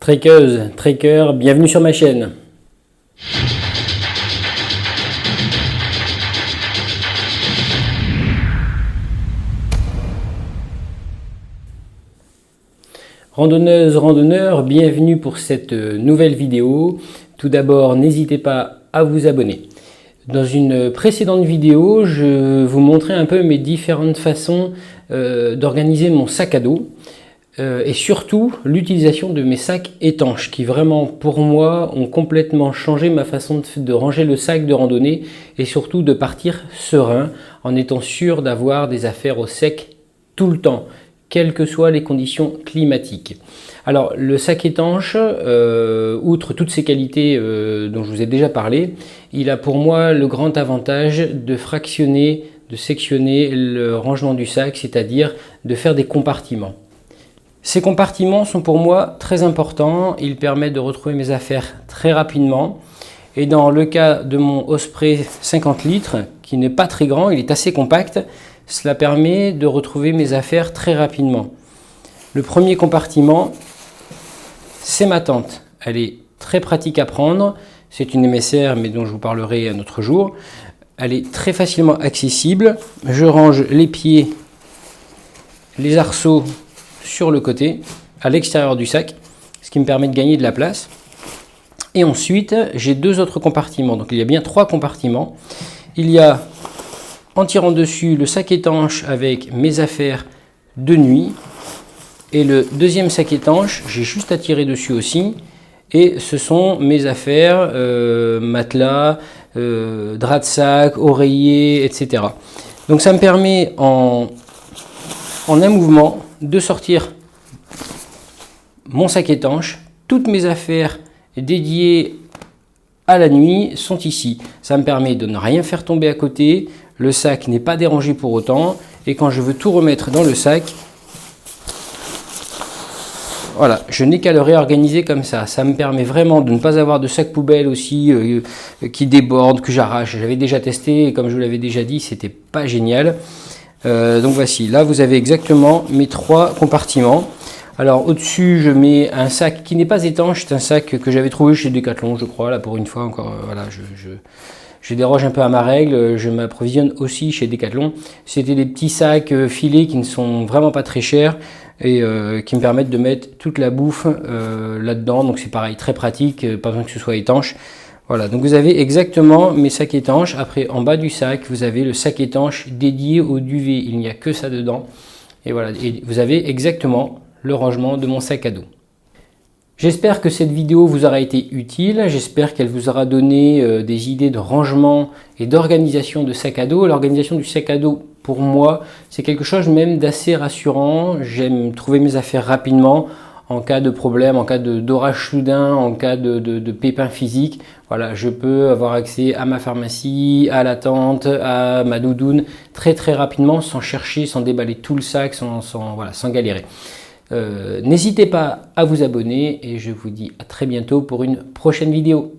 Trekkeuse, trekker, bienvenue sur ma chaîne. Randonneuses, randonneurs, bienvenue pour cette nouvelle vidéo. Tout d'abord, n'hésitez pas à vous abonner. Dans une précédente vidéo, je vous montrais un peu mes différentes façons d'organiser mon sac à dos. Et surtout l'utilisation de mes sacs étanches qui vraiment pour moi ont complètement changé ma façon de ranger le sac de randonnée et surtout de partir serein en étant sûr d'avoir des affaires au sec tout le temps, quelles que soient les conditions climatiques. Alors le sac étanche, outre toutes ses qualités dont je vous ai déjà parlé, il a pour moi le grand avantage de fractionner, de sectionner le rangement du sac, c'est-à-dire de faire des compartiments. Ces compartiments sont pour moi très importants, ils permettent de retrouver mes affaires très rapidement. Et dans le cas de mon Osprey 50 litres, qui n'est pas très grand, il est assez compact, cela permet de retrouver mes affaires très rapidement. Le premier compartiment, c'est ma tente. Elle est très pratique à prendre, c'est une MSR mais dont je vous parlerai un autre jour. Elle est très facilement accessible, je range les pieds, les arceaux sur le côté, à l'extérieur du sac, ce qui me permet de gagner de la place. Et ensuite, j'ai deux autres compartiments. Donc il y a bien trois compartiments. Il y a, en tirant dessus, le sac étanche avec mes affaires de nuit. Et le deuxième sac étanche, j'ai juste à tirer dessus aussi. Et ce sont mes affaires, matelas, draps de sac, oreiller, etc. Donc ça me permet en un mouvement de sortir mon sac étanche. Toutes mes affaires dédiées à la nuit sont ici. Ça me permet de ne rien faire tomber à côté. Le sac n'est pas dérangé pour autant. Et quand je veux tout remettre dans le sac, voilà, je n'ai qu'à le réorganiser comme ça. Ça me permet vraiment de ne pas avoir de sac poubelle aussi qui déborde, que j'arrache. J'avais déjà testé et comme je vous l'avais déjà dit, c'était pas génial. Donc voici, là vous avez exactement mes trois compartiments. Alors au-dessus je mets un sac qui n'est pas étanche, c'est un sac que j'avais trouvé chez Decathlon je crois, là pour une fois encore, voilà, je déroge un peu à ma règle, je m'approvisionne aussi chez Decathlon. C'était des petits sacs filets qui ne sont vraiment pas très chers et qui me permettent de mettre toute la bouffe là-dedans, donc c'est pareil, très pratique, pas besoin que ce soit étanche. Voilà, donc vous avez exactement mes sacs étanches. Après, en bas du sac, vous avez le sac étanche dédié au duvet. Il n'y a que ça dedans. Et voilà, et vous avez exactement le rangement de mon sac à dos. J'espère que cette vidéo vous aura été utile. J'espère qu'elle vous aura donné des idées de rangement et d'organisation de sac à dos. L'organisation du sac à dos, pour moi, c'est quelque chose même d'assez rassurant. J'aime trouver mes affaires rapidement. En cas de problème, en cas d'orage soudain, en cas de pépin physique, voilà, je peux avoir accès à ma pharmacie, à la tente, à ma doudoune très rapidement, sans chercher, sans déballer tout le sac, sans galérer. N'hésitez pas à vous abonner et je vous dis à très bientôt pour une prochaine vidéo.